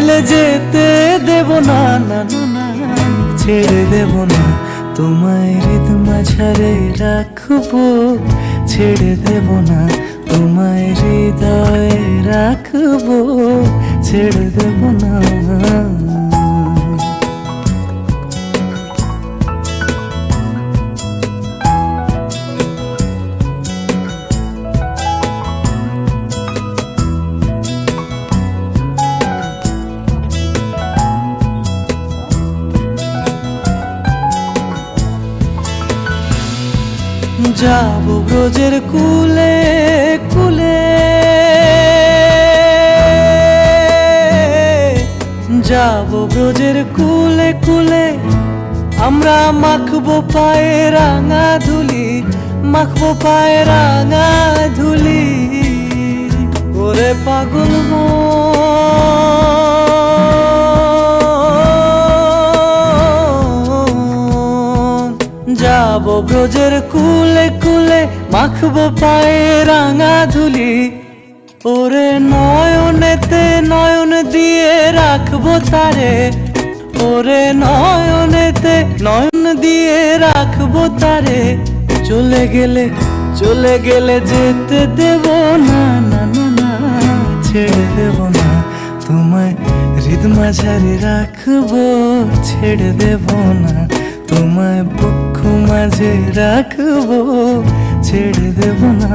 গেলে যেতে দেব না, না না না, ছেড়ে দেব না। তোমায় হৃদ মাঝারে রাখবো, ছেড়ে দেব না। তোমায় হৃদয়ে রাখবো, ছেড়ে দেব না। যাবো ব্রজের কুলে কুলে, যাবো ব্রজের কুলে কুলে। আমরা মাখবো পায়ে রাঙা ধুলি, মাখবো পায়ে রাঙা ধুলি। ওরে পাগল যাবো ব্রজের কুলে কুলে, মাখবো পায়ে রাঙা ধুলি। ওরে নয়নেতে নয়ন দিয়ে রাখবো তারে, ওরে নয়নেতে নয়ন দিয়ে রাখবো তারে। চলে গেলে চলে গেলে যেতে দেব না, না না না, ছেড়ে দেব না। তোমায় হৃদ মাঝারে রাখবো, ছেড়ে দেব না। তোমায় বক্ষ মাঝে রাখবো, ছেড়ে দেব না।